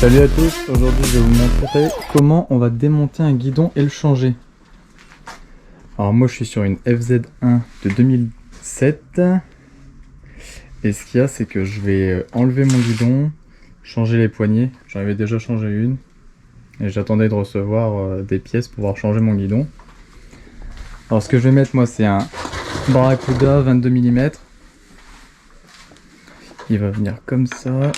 Salut à tous, aujourd'hui je vais vous montrer comment on va démonter un guidon et le changer. Alors moi je suis sur une FZ1 de 2007 et ce qu'il y a c'est que je vais enlever mon guidon, changer les poignées, j'en avais déjà changé une et j'attendais de recevoir des pièces pour pouvoir changer mon guidon. Alors ce que je vais mettre moi c'est un Barracuda 22 mm, il va venir comme ça.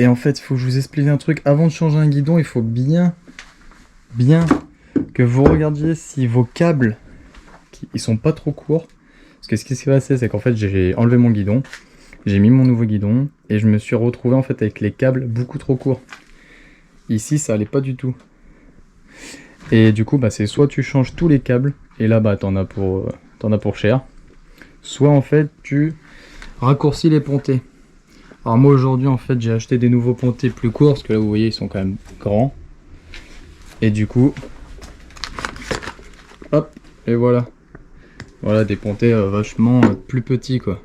Et en fait, il faut que je vous explique un truc. Avant de changer un guidon, il faut bien que vous regardiez si vos câbles, ils sont pas trop courts. Parce que ce qui s'est passé, c'est qu'en fait, j'ai enlevé mon guidon, j'ai mis mon nouveau guidon, et je me suis retrouvé en fait avec les câbles beaucoup trop courts. Ici, ça allait pas du tout. Et du coup, bah, c'est soit tu changes tous les câbles, et là, bah, t'en as pour cher. Soit en fait, tu raccourcis les pontées. Alors moi aujourd'hui en fait j'ai acheté des nouveaux pontés plus courts parce que là vous voyez ils sont quand même grands. Et du coup, hop, et voilà. Voilà des pontés vachement plus petits quoi.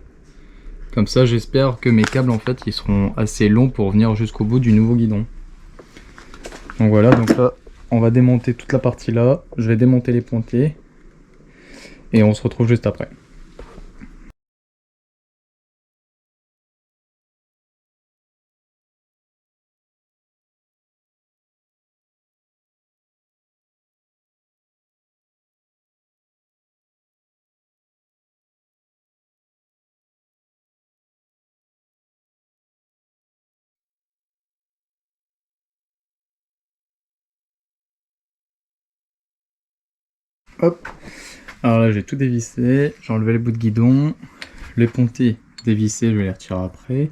Comme ça j'espère que mes câbles en fait ils seront assez longs pour venir jusqu'au bout du nouveau guidon. Donc voilà, donc là on va démonter toute la partie là. Je vais démonter les pontés. Et on se retrouve juste après. Hop. Alors là j'ai tout dévissé, j'ai enlevé les bouts de guidon, les pontés dévissés, je vais les retirer après.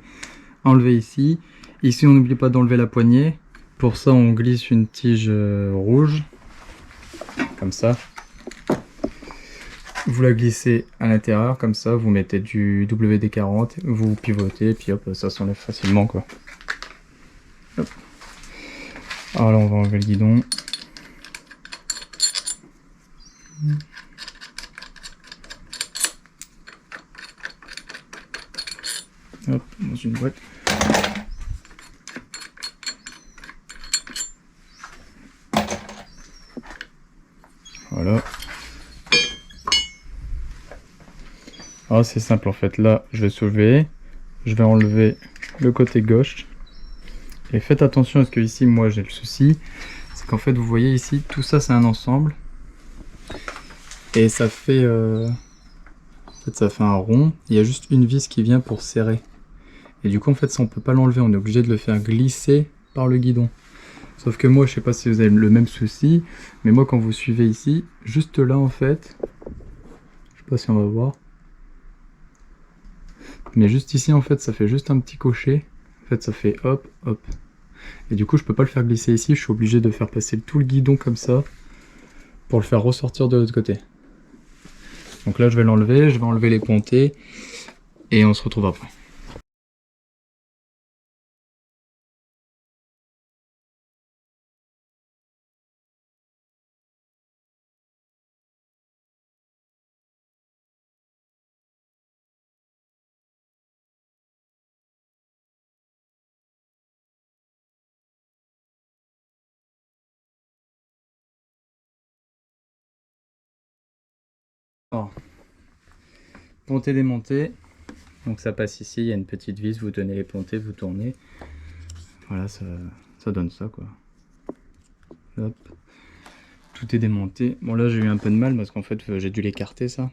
Enlever ici. Ici on n'oublie pas d'enlever la poignée. Pour ça on glisse une tige rouge, comme ça. Vous la glissez à l'intérieur, comme ça, vous mettez du WD-40, vous pivotez, et puis hop, ça s'enlève facilement quoi. Hop. Alors là on va enlever le guidon. Hop, dans une boîte. Voilà. Alors c'est simple en fait, là je vais soulever, je vais enlever le côté gauche. Et faites attention à ce que ici, moi j'ai le souci, c'est qu'en fait vous voyez ici, tout ça c'est un ensemble. Et ça fait, en fait, ça fait un rond, il y a juste une vis qui vient pour serrer. Et du coup en fait ça on peut pas l'enlever, on est obligé de le faire glisser par le guidon. Sauf que moi je sais pas si vous avez le même souci, mais moi quand vous suivez ici, juste là en fait, je sais pas si on va voir, mais juste ici en fait ça fait juste un petit cocher, en fait ça fait hop hop. Et du coup je peux pas le faire glisser ici, je suis obligé de faire passer tout le guidon comme ça, pour le faire ressortir de l'autre côté. Donc là je vais l'enlever, je vais enlever les pontés, et on se retrouve après. Alors, ponté démonté, donc ça passe ici, il y a une petite vis, vous tenez les pontés, vous tournez, voilà ça donne ça quoi. Hop. Tout est démonté. Bon là j'ai eu un peu de mal parce qu'en fait j'ai dû l'écarter ça.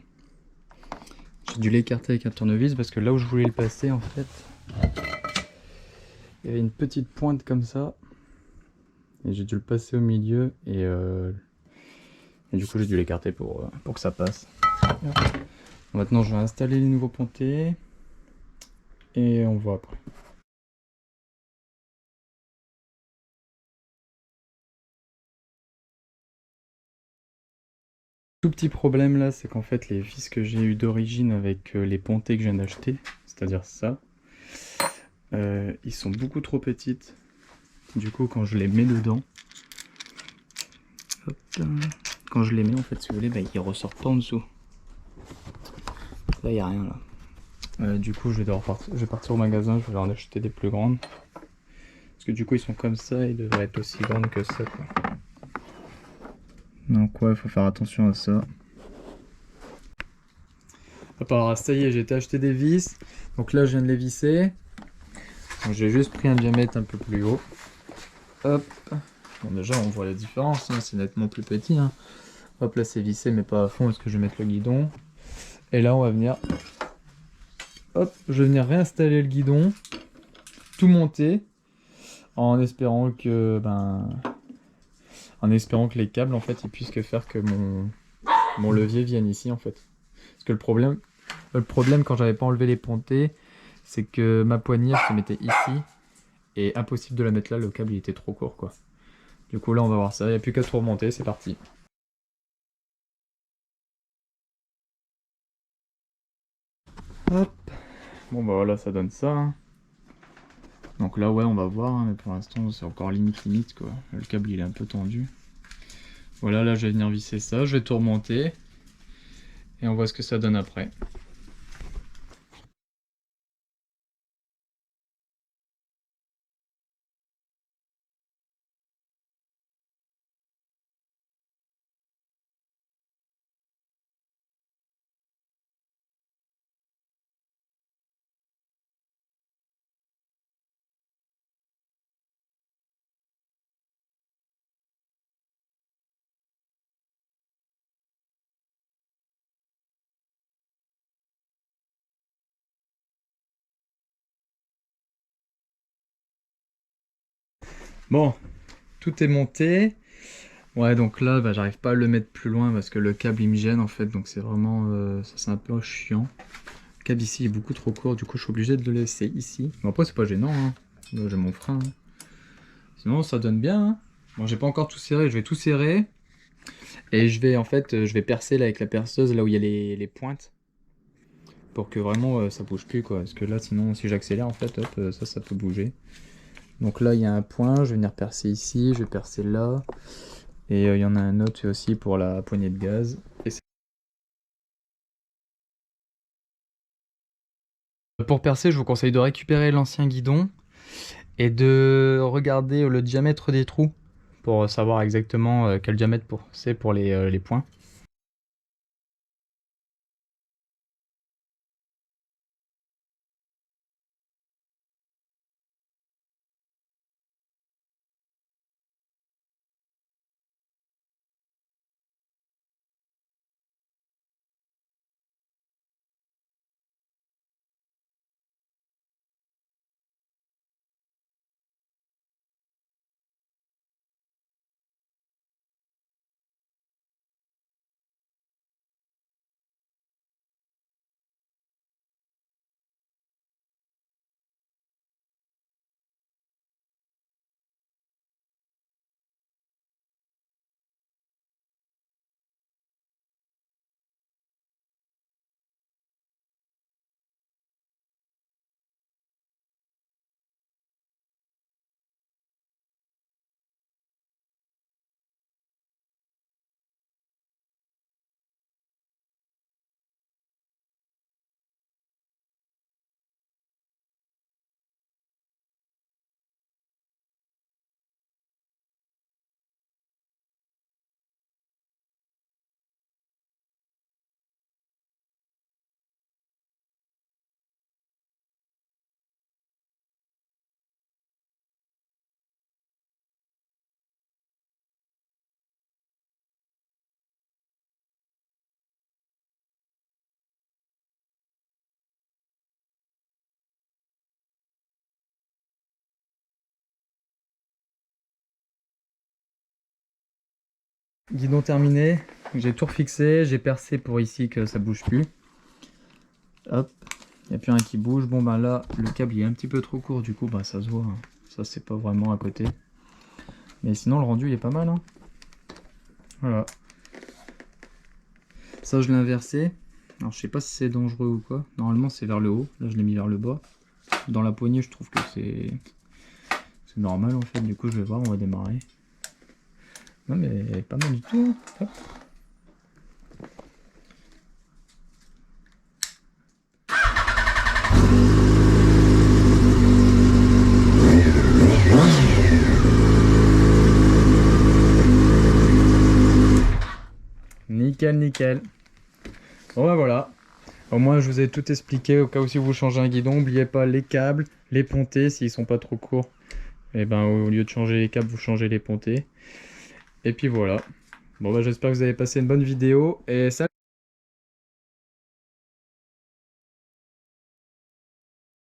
J'ai dû l'écarter avec un tournevis parce que là où je voulais le passer en fait, il y avait une petite pointe comme ça. Et j'ai dû le passer au milieu et du coup j'ai dû l'écarter pour que ça passe. Maintenant je vais installer les nouveaux pontés et on voit après. Tout petit problème là, c'est qu'en fait les vis que j'ai eu d'origine avec les pontés que je viens d'acheter, c'est-à-dire ça, ils sont beaucoup trop petites. Du coup quand je les mets dedans, hop, quand je les mets en fait si vous voulez, bah, ils ressortent pas en dessous. Là il n'y a rien là. Du coup, je vais partir au magasin, je vais en acheter des plus grandes. Parce que du coup, ils sont comme ça, ils devraient être aussi grandes que ça, quoi. Donc ouais, faut faire attention à ça. Hop, alors ça y est, j'ai été acheter des vis. Donc là, je viens de les visser. J'ai juste pris un diamètre un peu plus haut. Hop. Bon, déjà, on voit la différence, hein, c'est nettement plus petit. Hein. Hop, là, c'est vissé, mais pas à fond, parce que je vais mettre le guidon. Et là, on va venir... Hop, je vais venir réinstaller le guidon. Tout monter. En espérant que... En espérant que les câbles, en fait, ils puissent que faire que mon levier vienne ici, en fait. Parce que le problème quand j'avais pas enlevé les pontées, c'est que ma poignée, elle se mettait ici. Et impossible de la mettre là, le câble, il était trop court, quoi. Du coup, là, on va voir ça. Il n'y a plus qu'à tout remonter, c'est parti. Hop. Bon, bah voilà, ça donne ça. Hein. Donc là, ouais, on va voir, hein, mais pour l'instant, c'est encore limite, quoi. Le câble, il est un peu tendu. Voilà, là, je vais venir visser ça, je vais tout remonter. Et on voit ce que ça donne après. Bon, tout est monté. Ouais, donc là, bah, j'arrive pas à le mettre plus loin parce que le câble, il me gêne, en fait. Donc c'est vraiment... ça, c'est un peu chiant. Le câble ici est beaucoup trop court, du coup, je suis obligé de le laisser ici. Bon, après, c'est pas gênant, hein. Là, j'ai mon frein. Hein. Sinon, ça donne bien, hein. Bon, j'ai pas encore tout serré, je vais tout serrer. Et je vais, en fait, je vais percer là avec la perceuse, là où il y a les pointes. Pour que vraiment, ça bouge plus, quoi. Parce que là, sinon, si j'accélère, en fait, hop, ça peut bouger. Donc là, il y a un point, je vais venir percer ici, je vais percer là. Et il y en a un autre aussi pour la poignée de gaz. Pour percer, je vous conseille de récupérer l'ancien guidon et de regarder le diamètre des trous pour savoir exactement quel diamètre c'est pour les points. Guidon terminé, j'ai tout refixé, j'ai percé pour ici que ça bouge plus. Hop, il n'y a plus rien qui bouge. Bon ben là, le câble il est un petit peu trop court, du coup bah ça se voit. Hein. Ça c'est pas vraiment à côté. Mais sinon le rendu il est pas mal. Hein. Voilà. Ça je l'ai inversé. Alors je sais pas si c'est dangereux ou quoi. Normalement c'est vers le haut. Là je l'ai mis vers le bas. Dans la poignée je trouve que c'est normal en fait. Du coup je vais voir, on va démarrer. Non mais pas mal du tout. Hop. Nickel, nickel. Bon bah voilà. Au moins je vous ai tout expliqué. Au cas où si vous changez un guidon, n'oubliez pas les câbles, les pontées s'ils sont pas trop courts. Et ben au lieu de changer les câbles, vous changez les pontées. Et puis voilà. Bon bah j'espère que vous avez passé une bonne vidéo et salut.